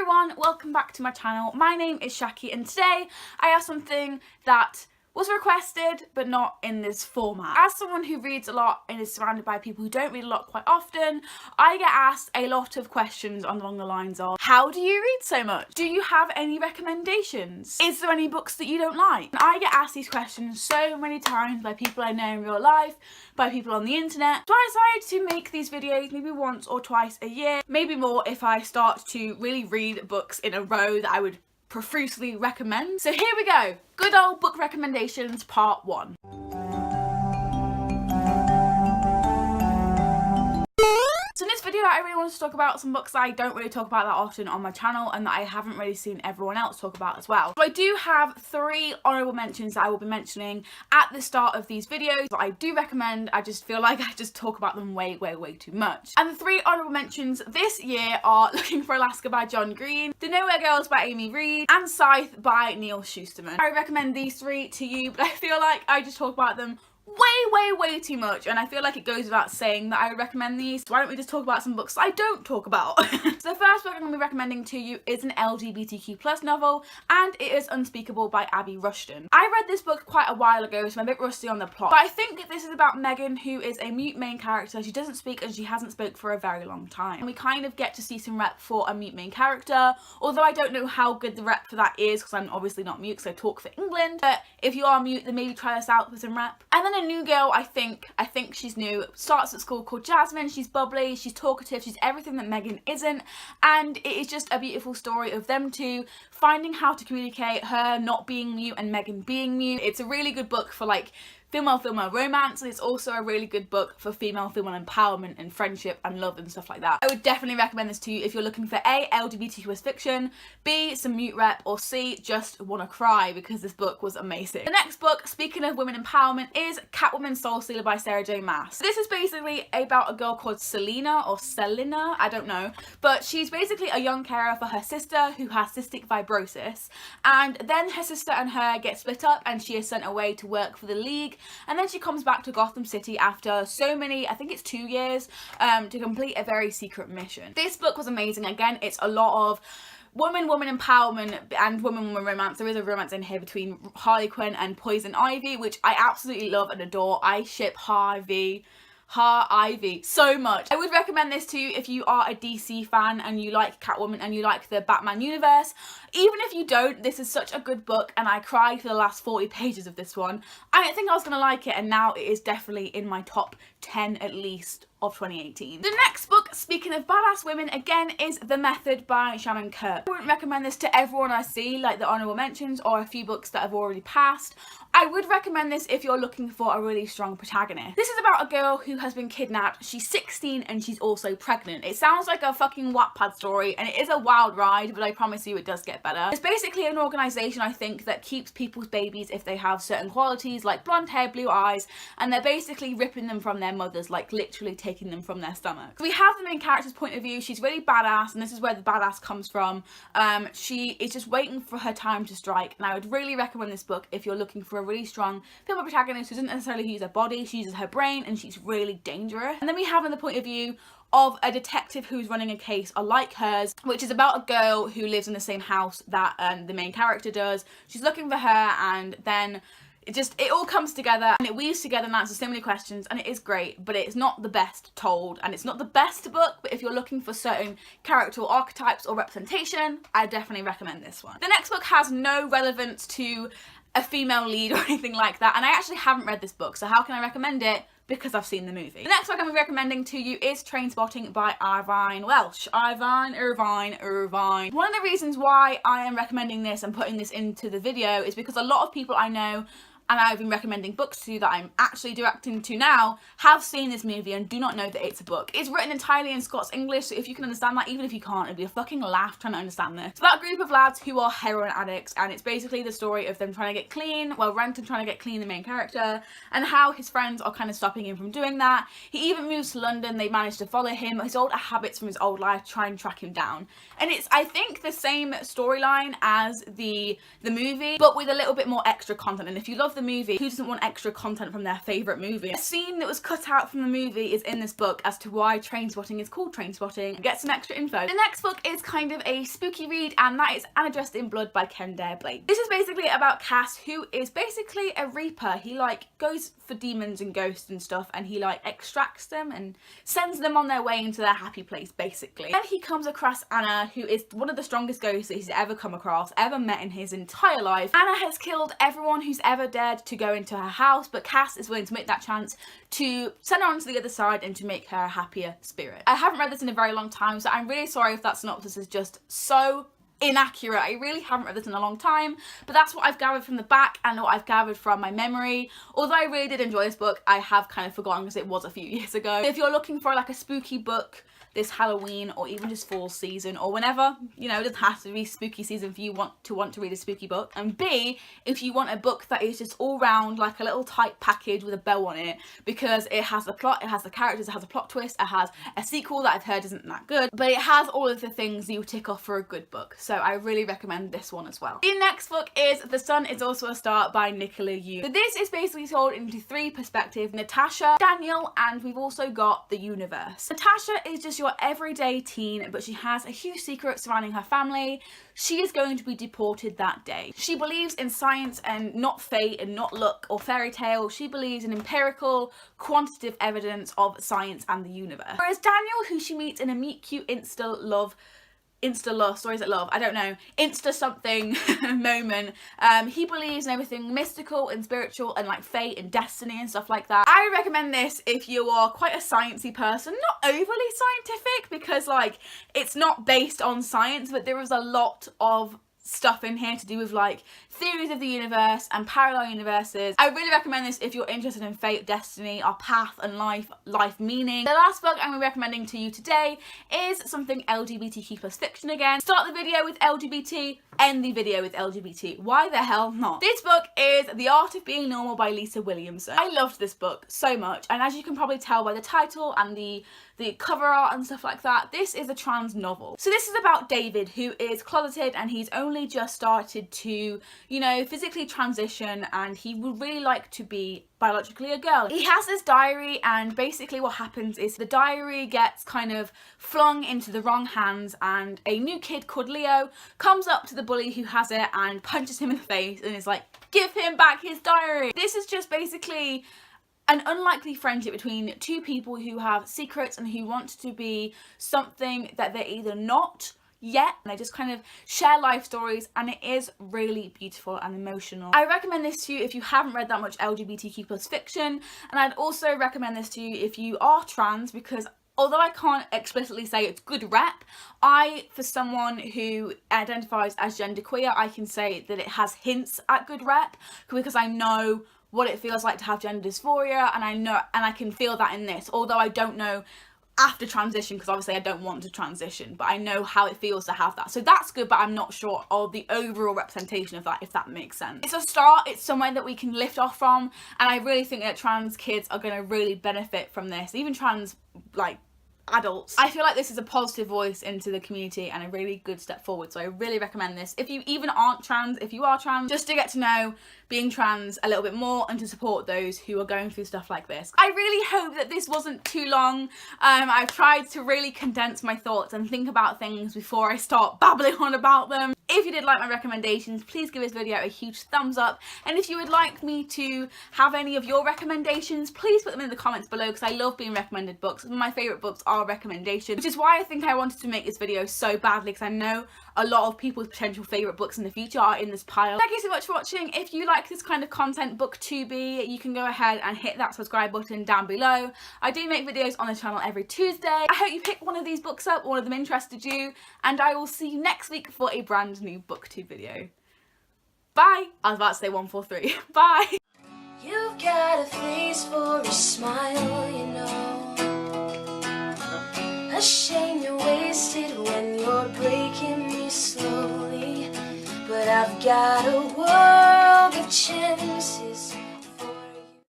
everyone, welcome back to my channel. My name is Shaki and today I have something that was requested but not in this format. As someone who reads a lot and is surrounded by people who don't read a lot quite often, I get asked a lot of questions along the lines of, how do you read so much? Do you have any recommendations? Is there any books that you don't like? And I get asked these questions so many times by people I know in real life, by people on the internet. So I decided to make these videos maybe once or twice a year, maybe more if I start to really read books in a row that I would profusely recommend. So here we go, good old book recommendations part 1. So in this video I really want to talk about some books that I don't really talk about that often on my channel and that I haven't really seen everyone else talk about as well. So I do have 3 honourable mentions that I will be mentioning at the start of these videos that I do recommend. I just feel like I just talk about them way too much. And the 3 honourable mentions this year are Looking for Alaska by John Green, The Nowhere Girls by Amy Reed, and Scythe by Neil Shusterman. I recommend these 3 to you, but I feel like I just talk about them way too much, and I feel like it goes without saying that I would recommend these. So why don't we just talk about some books I don't talk about? So the first book I'm going to be recommending to you is an LGBTQ+ novel, and it is Unspeakable by Abby Rushton. I read this book quite a while ago, so I'm a bit rusty on the plot, but I think this is about Megan, who is a mute main character. She doesn't speak and she hasn't spoke for a very long time, and we kind of get to see some rep for a mute main character, although I don't know how good the rep for that is because I'm obviously not mute because I talk for England. But if you are mute, then maybe try this out for some rep. And then a new girl, I think she's new, starts at school called Jasmine. She's bubbly, she's talkative, she's everything that Megan isn't, and it is just a beautiful story of them two finding how to communicate, her not being mute and Megan being mute. It's a really good book for like female romance, and it's also a really good book for female empowerment and friendship and love and stuff like that. I would definitely recommend this to you if you're looking for A, LGBTQ+ fiction, B, some mute rep, or C, just wanna cry, because this book was amazing. The next book, speaking of women empowerment, is Catwoman Soul Stealer by Sarah J Maas. This is basically about a girl called Selina, I don't know, but she's basically a young carer for her sister who has cystic fibrosis, and then her sister and her get split up and she is sent away to work for the League. And then she comes back to Gotham City after so many, I think it's 2 years, to complete a very secret mission. This book was amazing. Again, it's a lot of woman empowerment and woman romance. There is a romance in here between Harley Quinn and Poison Ivy, which I absolutely love and adore. I ship Ivy so much. I would recommend this to you if you are a DC fan and you like Catwoman and you like the Batman universe. Even if you don't, this is such a good book, and I cried for the last 40 pages of this one. I didn't think I was gonna like it, and now it is definitely in my top 10 at least of 2018. The next book, speaking of badass women, again is The Method by Shannon Kirk. I wouldn't recommend this to everyone I see, like the honourable mentions or a few books that have already passed. I would recommend this if you're looking for a really strong protagonist. This is about a girl who has been kidnapped. She's 16 and she's also pregnant. It sounds like a fucking Wattpad story, and it is a wild ride, but I promise you it does get better. It's basically an organisation, I think, that keeps people's babies if they have certain qualities like blonde hair, blue eyes, and they're basically ripping them from their mothers, like literally taking them from their stomachs. We have the main character's point of view. She's really badass, and this is where the badass comes from. She is just waiting for her time to strike, and I would really recommend this book if you're looking for a really strong female protagonist who doesn't necessarily use her body, she uses her brain, and she's really dangerous. And then we have in the point of view of a detective who's running a case like hers, which is about a girl who lives in the same house that the main character does. She's looking for her, and then it all comes together and it weaves together and answers so many questions, and it is great, but it's not the best told, and it's not the best book. But if you're looking for certain character archetypes or representation, I definitely recommend this one. The next book has no relevance to a female lead or anything like that, and I actually haven't read this book, so how can I recommend it? Because I've seen the movie. The next book I'm recommending to you is Trainspotting by Irvine Welsh. Irvine. One of the reasons why I am recommending this and putting this into the video is because a lot of people I know and I've been recommending books to that I'm actually directing to now have seen this movie and do not know that it's a book. It's written entirely in Scots English, so if you can understand that, even if you can't, it'd be a fucking laugh trying to understand this. It's about a group of lads who are heroin addicts, and it's basically the story of them trying to get clean, well, Renton trying to get clean, the main character, and how his friends are kind of stopping him from doing that. He even moves to London. They manage to follow him, his old habits from his old life, try and track him down. And it's, I think, the same storyline as the movie, but with a little bit more extra content. And if you love love the movie. Who doesn't want extra content from their favourite movie? A scene that was cut out from the movie is in this book as to why Trainspotting is called Trainspotting. Get some extra info. The next book is kind of a spooky read, and that is Anna Dressed in Blood by Ken Dare Blake. This is basically about Cass, who is basically a reaper. He like goes for demons and ghosts and stuff, and he like extracts them and sends them on their way into their happy place, basically. Then he comes across Anna, who is one of the strongest ghosts that he's ever come across, ever met in his entire life. Anna has killed everyone who's ever dared to go into her house, but Cass is willing to make that chance to send her on to the other side and to make her a happier spirit. I haven't read this in a very long time, so I'm really sorry if that synopsis is just so inaccurate. I really haven't read this in a long time, but that's what I've gathered from the back and what I've gathered from my memory. Although I really did enjoy this book, I have kind of forgotten because it was a few years ago. If you're looking for like a spooky book this Halloween or even just fall season or whenever, you know, it doesn't have to be spooky season if you want to read a spooky book. And B, if you want a book that is just all round like a little tight package with a bow on it, because it has the plot, it has the characters, it has a plot twist, it has a sequel that I've heard isn't that good, but it has all of the things you tick off for a good book. So I really recommend this one as well. The next book is The Sun Is Also a Star by Nicola Yu. So this is basically told into three perspectives: Natasha, Daniel, and we've also got the universe. Natasha is just your everyday teen, but she has a huge secret surrounding her family. She is going to be deported that day. She believes in science and not fate and not luck or fairy tale. She believes in empirical, quantitative evidence of science and the universe. Whereas Daniel, who she meets in a meet cute Insta lust, or is it love? I don't know. Insta something moment. He believes in everything mystical and spiritual and like fate and destiny and stuff like that. I recommend this if you are quite a sciencey person, not overly scientific because like it's not based on science, but there is a lot of stuff in here to do with like theories of the universe and parallel universes. I really recommend this if you're interested in fate, destiny, our path and life meaning. The last book I'm recommending to you today is something LGBTQ plus fiction again. Start the video with LGBT, end the video with LGBT. Why the hell not? This book is The Art of Being Normal by Lisa Williamson. I loved this book so much, and as you can probably tell by the title and the cover art and stuff like that, this is a trans novel. So this is about David, who is closeted and he's only just started to, you know, physically transition, and he would really like to be biologically a girl. He has this diary, and basically what happens is the diary gets kind of flung into the wrong hands, and a new kid called Leo comes up to the bully who has it and punches him in the face and is like, give him back his diary. This is just basically an unlikely friendship between two people who have secrets and who want to be something that they're either not yet, and they just kind of share life stories, and it is really beautiful and emotional. I recommend this to you if you haven't read that much LGBTQ plus fiction, and I'd also recommend this to you if you are trans, because although I can't explicitly say it's good rep, for someone who identifies as genderqueer, I can say that it has hints at good rep, because I know what it feels like to have gender dysphoria, and I can feel that in this, although I don't know after transition, because obviously I don't want to transition, but I know how it feels to have that. So that's good, but I'm not sure of the overall representation of that, if that makes sense. It's a start, it's somewhere that we can lift off from, and I really think that trans kids are going to really benefit from this, even trans like adults. I feel like this is a positive voice into the community and a really good step forward, so I really recommend this if you even aren't trans, if you are trans, just to get to know being trans a little bit more and to support those who are going through stuff like this. I really hope that this wasn't too long. I've tried to really condense my thoughts and think about things before I start babbling on about them. If you did like my recommendations, please give this video a huge thumbs up, and if you would like me to have any of your recommendations, please put them in the comments below, because I love being recommended books. Some of my favourite books are recommendations, which is why I think I wanted to make this video so badly, because I know a lot of people's potential favourite books in the future are in this pile. Thank you so much for watching. If you like this kind of content, booktube, you can go ahead and hit that subscribe button down below. I do make videos on the channel every Tuesday. I hope you picked one of these books up, one of them interested you, and I will see you next week for a brand new booktube video. Bye! I was about to say 1, 4, 3. Bye! You've got a face for a smile, you know. A shame you're wasted when you're breaking me slowly. But I've got a world of chances.